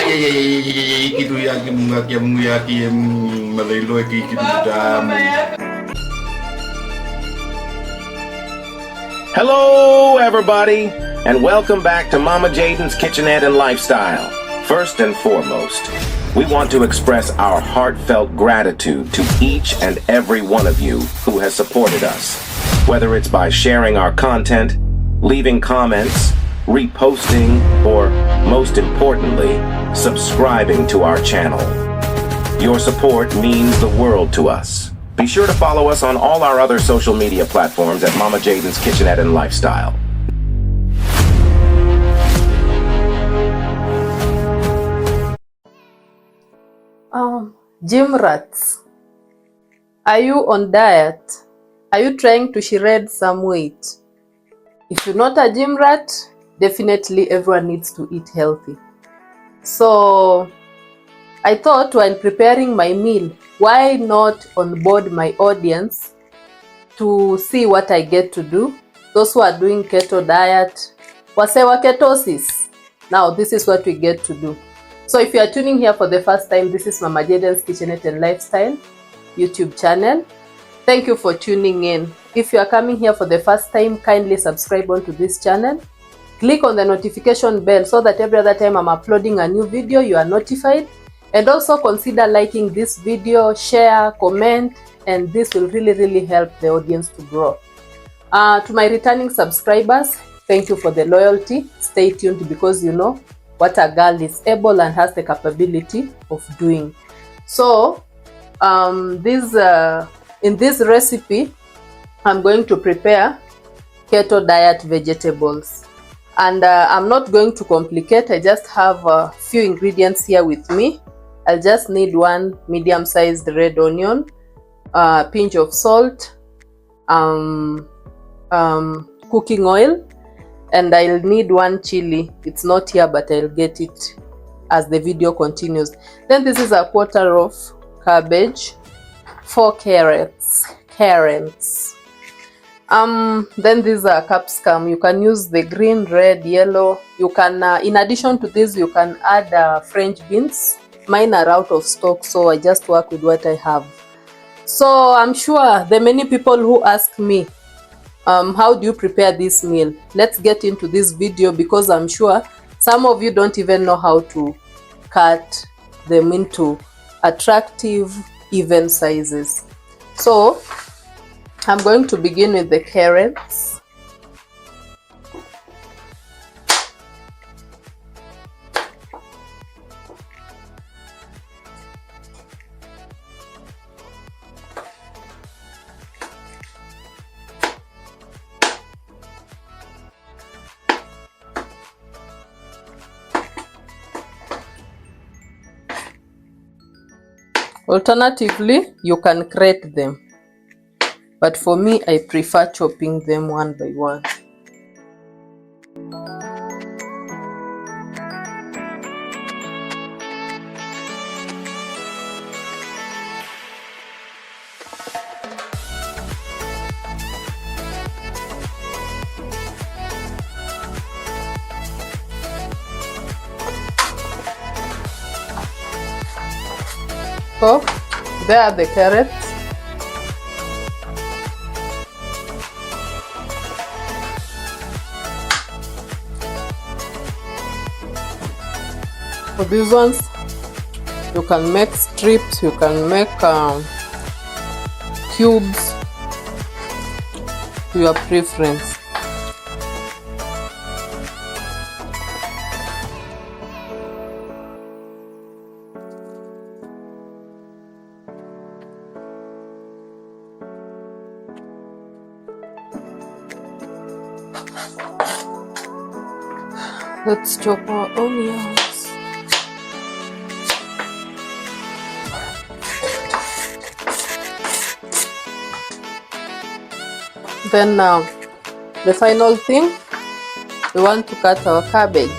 kitu yake Mungu yake malailo kitu tamu. Hello, everybody, and welcome back to Mama Jayden's Kitchenette and Lifestyle. First and foremost, we want to express our heartfelt gratitude to each and every one of you who has supported us, whether it's by sharing our content, leaving comments, reposting, or, most importantly, subscribing to our channel. Your support means the world to us. Be sure to follow us on all our other social media platforms at Mama Jayden's Kitchenette and Lifestyle. Gym rats, are you on diet? Are you trying to shred some weight? If you're not a gym rat, definitely everyone needs to eat healthy. So I thought while preparing my meal, why not onboard my audience to see what I get to do? Those who are doing keto diet, wasewa ketosis. Now this is what we get to do. So if you are tuning here for the first time, this is Mama Jayden's Kitchenette and Lifestyle YouTube channel. Thank you for tuning in. If you are coming here for the first time, kindly subscribe onto this channel. Click on the notification bell so that every other time I'm uploading a new video, you are notified. And also consider liking this video, share, comment, and this will really help the audience to grow. To my returning subscribers, thank you for the loyalty. Stay tuned because you know what a girl is able and has the capability of doing. So in this recipe, I'm going to prepare keto diet vegetables. And I'm not going to complicate. I just have a few ingredients here with me. I'll just need one medium-sized red onion, a pinch of salt, cooking oil, and I'll need one chili. It's not here, but I'll get it as the video continues. Then this is a quarter of cabbage, 4 carrots. Then these are capsicum. You can use the green, red, yellow. You can, in addition to this, you can add French beans. Mine are out of stock, so I just work with what I have. So I'm sure the many people who ask me, how do you prepare this meal? Let's get into this video because I'm sure some of you don't even know how to cut them into attractive, even sizes. So I'm going to begin with the carrots. Alternatively, you can grate them, but for me, I prefer chopping them one by one. So, there are the carrots. For these ones, you can make strips, you can make cubes to your preference. Let's chop our onions. Then the final thing, we want to cut our cabbage.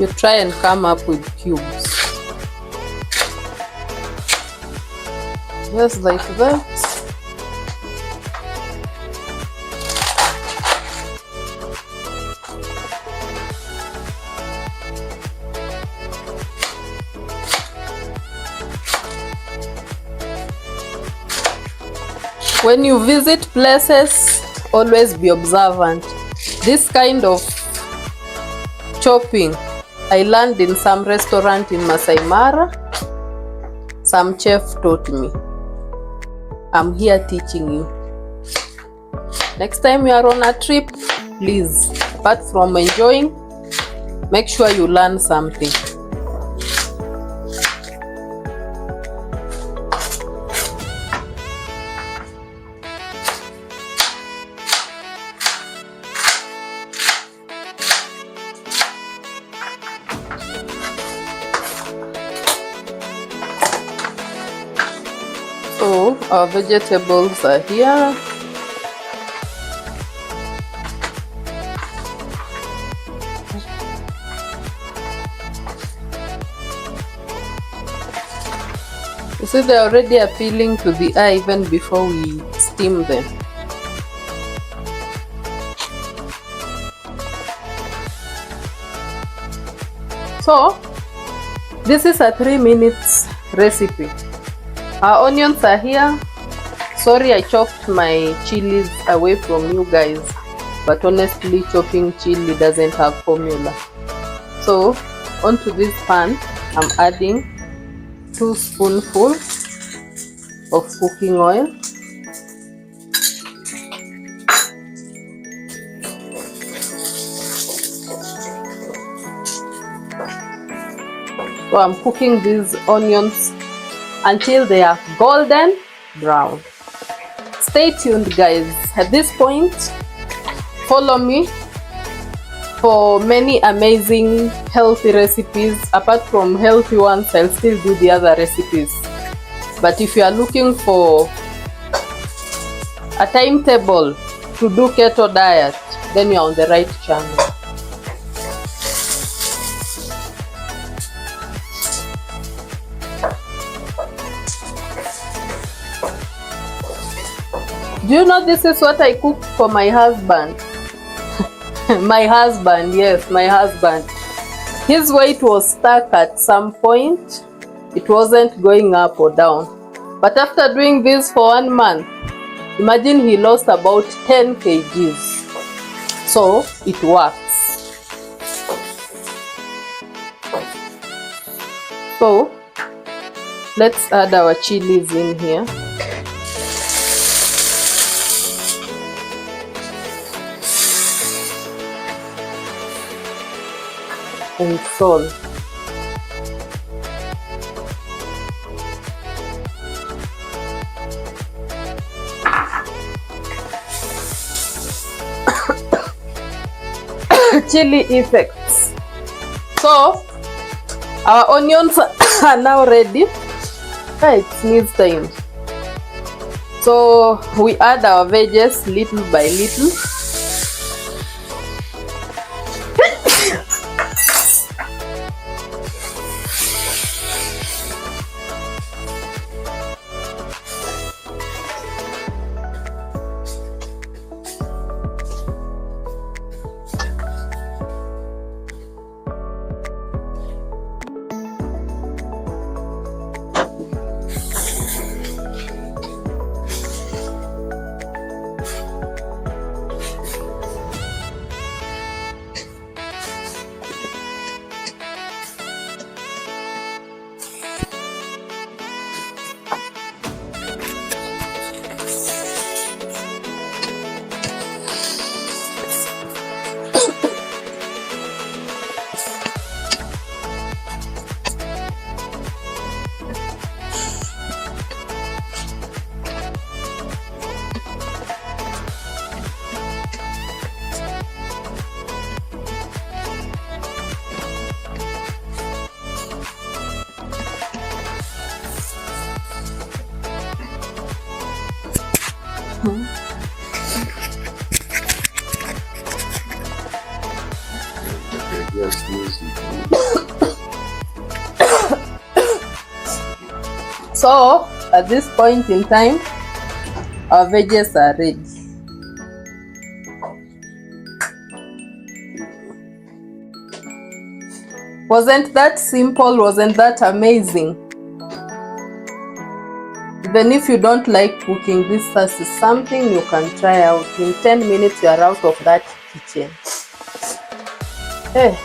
You try and come up with cubes. Just like that. When you visit places, always be observant. This kind of chopping I learned in some restaurant in Masai Mara. Some chef taught me. I'm here teaching you. Next time you are on a trip, please, apart from enjoying, make sure you learn something. So our vegetables are here. You see, they're already appealing to the eye even before we steam them. So this is a 3 minutes recipe. Our onions are here. Sorry I chopped my chilies away from you guys, but honestly chopping chili doesn't have formula. So onto this pan I'm adding 2 spoonfuls of cooking oil. So I'm cooking these onions until they are golden brown. Stay tuned, guys. At this point, follow me for many amazing healthy recipes. Apart from healthy ones, I'll still do the other recipes. But if you are looking for a timetable to do keto diet, then you're on the right channel. Do you know this is what I cooked for my husband? My husband, yes, my husband. His weight was stuck at some point. It wasn't going up or down. But after doing this for 1 month, imagine he lost about 10 kgs. So it works. So let's add our chilies in here. And salt. Chili effects. So our onions are now ready. It needs time. So we add our veggies little by little. So at this point in time, our veggies are ready. Wasn't that simple? Wasn't that amazing? Even if you don't like cooking, this sauce is something you can try out. In 10 minutes, you are out of that kitchen. Hey,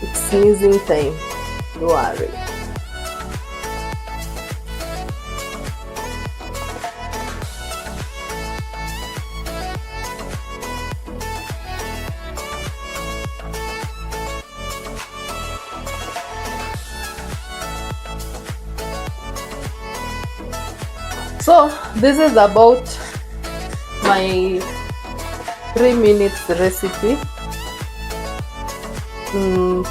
it's sneezing time. Don't worry. So this is about my 3 minutes recipe.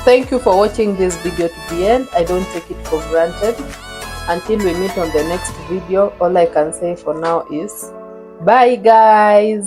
Thank you for watching this video to the end. I don't take it for granted. Until we meet on the next video, all I can say for now is bye guys.